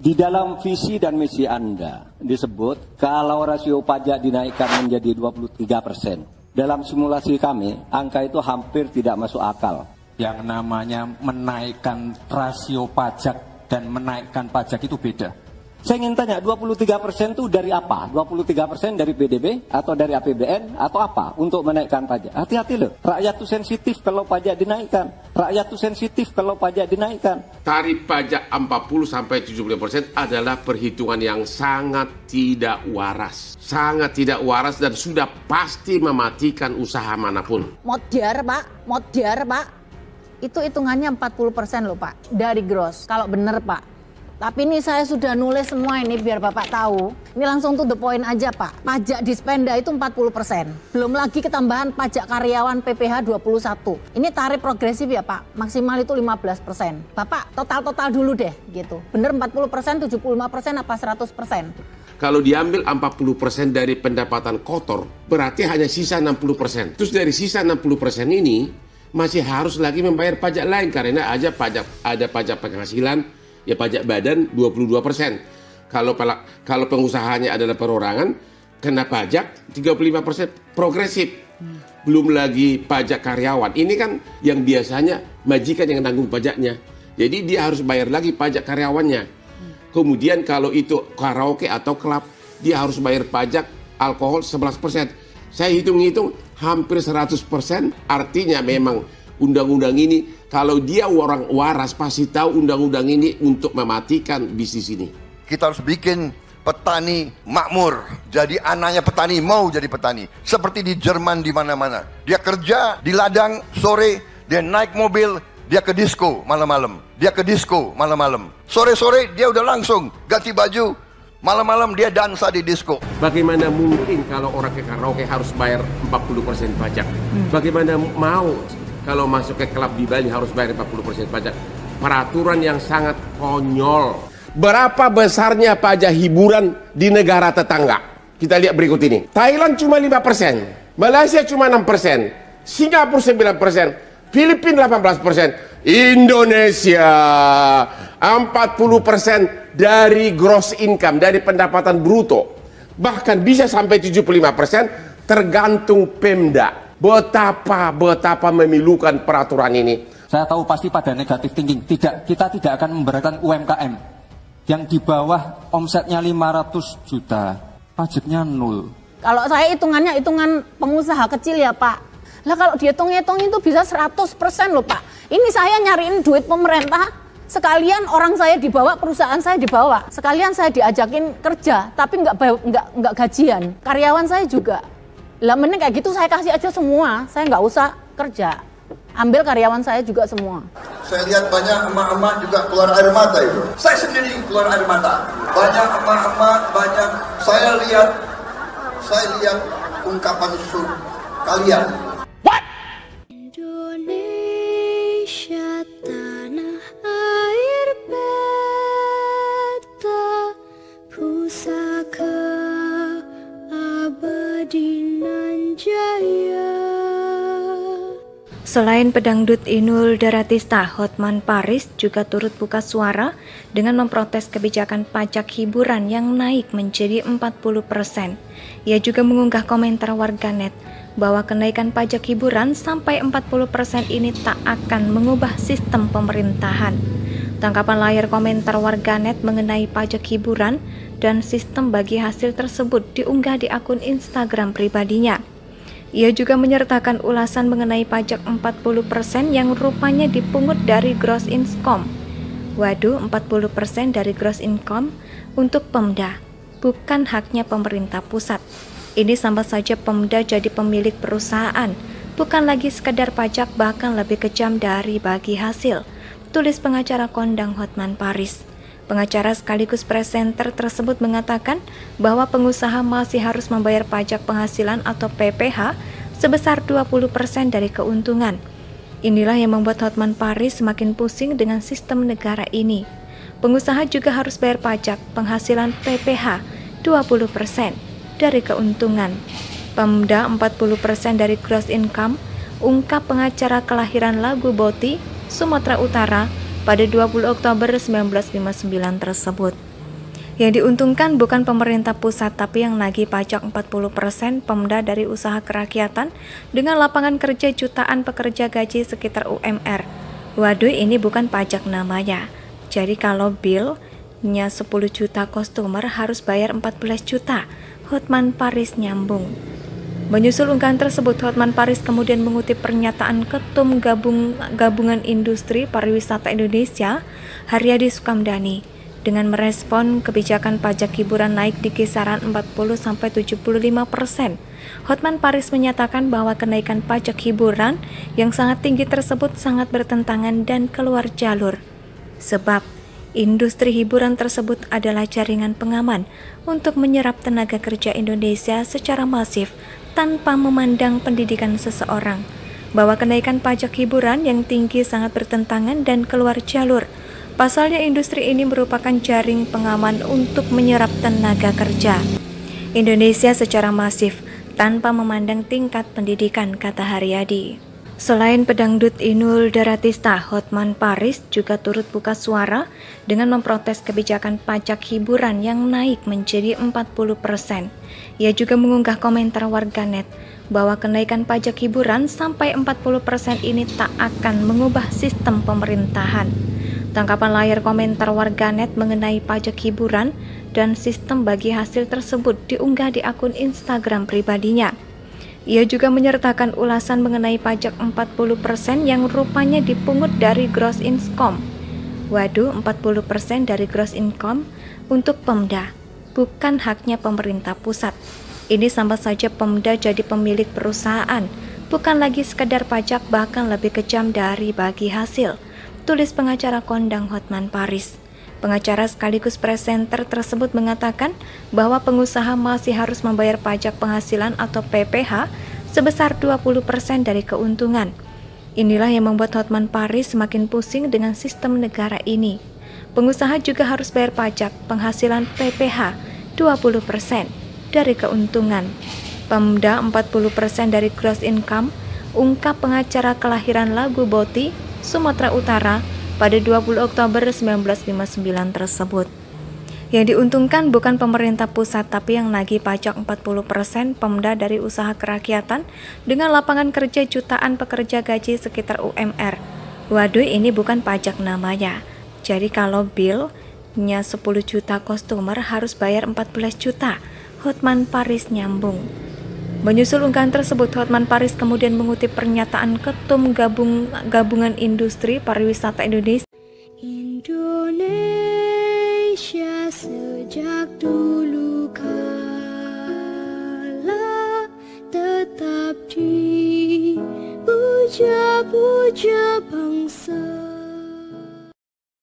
Di dalam visi dan misi Anda disebut kalau rasio pajak dinaikkan menjadi 23%. Dalam simulasi kami, angka itu hampir tidak masuk akal. Yang namanya menaikkan rasio pajak dan menaikkan pajak itu beda. Saya ingin tanya, 23% itu dari apa? 23% dari PDB atau dari APBN atau apa untuk menaikkan pajak? Hati-hati loh, rakyat itu sensitif kalau pajak dinaikkan. Rakyat itu sensitif kalau pajak dinaikkan. Tarif pajak 40-70% adalah perhitungan yang sangat tidak waras. Sangat tidak waras dan sudah pasti mematikan usaha manapun. Modar Pak. Itu hitungannya 40% loh Pak, dari gross, kalau bener Pak. Tapi ini saya sudah nulis semua ini biar Bapak tahu. Ini langsung to the point aja Pak. Pajak Dispenda itu 40%. Belum lagi ketambahan pajak karyawan PPh 21. Ini tarif progresif ya Pak. Maksimal itu 15%. Bapak total dulu deh gitu. Bener 40%, 75% apa 100%? Kalau diambil 40% dari pendapatan kotor, berarti hanya sisa 60%. Terus dari sisa 60% ini masih harus lagi membayar pajak lain karena ada pajak penghasilan. Ya pajak badan 22%. Kalau pengusahanya adalah perorangan, kena pajak 35% progresif. Belum lagi pajak karyawan. Ini kan yang biasanya majikan yang tanggung pajaknya. Jadi dia harus bayar lagi pajak karyawannya. Kemudian kalau itu karaoke atau klub, dia harus bayar pajak alkohol 11%. Saya hitung-hitung hampir 100%. Artinya memang undang-undang ini, kalau dia orang waras pasti tahu undang-undang ini untuk mematikan bisnis ini. Kita harus bikin petani makmur. Jadi anaknya petani mau jadi petani. Seperti di Jerman di mana-mana. Dia kerja di ladang sore, dia naik mobil, dia ke disco malam-malam. Sore-sore dia udah langsung ganti baju. Malam-malam dia dansa di disco. Bagaimana mungkin kalau orang ke karaoke harus bayar 40% pajak? Bagaimana mau kalau masuk ke klub di Bali harus bayar 40% pajak? Peraturan yang sangat konyol. Berapa besarnya pajak hiburan di negara tetangga? Kita lihat berikut ini. Thailand cuma 5%, Malaysia cuma 6%, Singapura 9%, Filipina 18%, Indonesia 40% dari gross income, dari pendapatan bruto. Bahkan bisa sampai 75% tergantung Pemda. Betapa memilukan peraturan ini. Saya tahu pasti pada negatif thinking. Kita tidak akan memberatkan UMKM yang di bawah omsetnya 500 juta, pajaknya 0. Kalau saya hitungannya hitungan pengusaha kecil ya Pak. Lah kalau dihitung-hitung itu bisa 100% loh Pak. Ini saya nyariin duit pemerintah, sekalian orang saya dibawa, perusahaan saya dibawa. Sekalian saya diajakin kerja, tapi nggak gajian. Karyawan saya juga. Lah mending kayak gitu saya kasih aja semua, saya nggak usah kerja. Ambil karyawan saya juga semua. Saya lihat banyak emak-emak juga keluar air mata itu. Saya sendiri keluar air mata. Banyak emak-emak, saya lihat ungkapan kalian. What? Indonesia tanah air beta pusaka abadi nan jaya. Selain pedangdut Inul Daratista, Hotman Paris juga turut buka suara dengan memprotes kebijakan pajak hiburan yang naik menjadi 40%. Ia juga mengunggah komentar warganet bahwa kenaikan pajak hiburan sampai 40% ini tak akan mengubah sistem pemerintahan. Tangkapan layar komentar warganet mengenai pajak hiburan dan sistem bagi hasil tersebut diunggah di akun Instagram pribadinya. Ia juga menyertakan ulasan mengenai pajak 40% yang rupanya dipungut dari gross income. Waduh, 40% dari gross income untuk Pemda, bukan haknya pemerintah pusat. Ini sama saja Pemda jadi pemilik perusahaan, bukan lagi sekedar pajak, bahkan lebih kejam dari bagi hasil, tulis pengacara kondang Hotman Paris. Pengacara sekaligus presenter tersebut mengatakan bahwa pengusaha masih harus membayar pajak penghasilan atau PPh sebesar 20% dari keuntungan. Inilah yang membuat Hotman Paris semakin pusing dengan sistem negara ini. Pengusaha juga harus bayar pajak penghasilan PPh 20% dari keuntungan. Pemda 40% dari gross income, ungkap pengacara kelahiran Lagu Boti, Sumatera Utara pada 20 Oktober 1959 tersebut. Yang diuntungkan bukan pemerintah pusat, tapi yang nagih pajak 40% Pemda dari usaha kerakyatan dengan lapangan kerja jutaan pekerja gaji sekitar UMR. Waduh, ini bukan pajak namanya. Jadi kalau bill-nya 10 juta customer harus bayar 14 juta. Hotman Paris nyambung. Menyusul unggahan tersebut, Hotman Paris kemudian mengutip pernyataan Ketum Gabungan Industri Pariwisata Indonesia, Haryadi Sukamdhani, dengan merespon kebijakan pajak hiburan naik di kisaran 40-75%. Hotman Paris menyatakan bahwa kenaikan pajak hiburan yang sangat tinggi tersebut sangat bertentangan dan keluar jalur. Sebab industri hiburan tersebut adalah jaringan pengaman untuk menyerap tenaga kerja Indonesia secara masif tanpa memandang pendidikan seseorang. Bahwa kenaikan pajak hiburan yang tinggi sangat bertentangan dan keluar jalur. Pasalnya industri ini merupakan jaring pengaman untuk menyerap tenaga kerja Indonesia secara masif tanpa memandang tingkat pendidikan, kata Haryadi. Selain pedangdut Inul Daratista, Hotman Paris juga turut buka suara dengan memprotes kebijakan pajak hiburan yang naik menjadi 40%. Ia juga mengunggah komentar warganet bahwa kenaikan pajak hiburan sampai 40% ini tak akan mengubah sistem pemerintahan. Tangkapan layar komentar warganet mengenai pajak hiburan dan sistem bagi hasil tersebut diunggah di akun Instagram pribadinya. Ia juga menyertakan ulasan mengenai pajak 40% yang rupanya dipungut dari gross income. Waduh, 40% dari gross income untuk Pemda, bukan haknya pemerintah pusat. Ini sama saja Pemda jadi pemilik perusahaan, bukan lagi sekedar pajak, bahkan lebih kejam dari bagi hasil, tulis pengacara kondang Hotman Paris. Pengacara sekaligus presenter tersebut mengatakan bahwa pengusaha masih harus membayar pajak penghasilan atau PPH sebesar 20% dari keuntungan. Inilah yang membuat Hotman Paris semakin pusing dengan sistem negara ini. Pengusaha juga harus bayar pajak penghasilan PPH 20% dari keuntungan. Pemda 40% dari gross income, ungkap pengacara kelahiran Lagu Boti, Sumatera Utara pada 20 Oktober 1959 tersebut. Yang diuntungkan bukan pemerintah pusat, tapi yang nagih pajak 40% Pemda dari usaha kerakyatan dengan lapangan kerja jutaan pekerja gaji sekitar UMR. Waduh, ini bukan pajak namanya. Jadi kalau bill-nya 10 juta customer harus bayar 14 juta. Hotman Paris nyambung. Menyusul unggahan tersebut, Hotman Paris kemudian mengutip pernyataan Ketum Gabungan Industri Pariwisata Indonesia. Indonesia sejak dulu kala tetap dipuja-puja bangsa.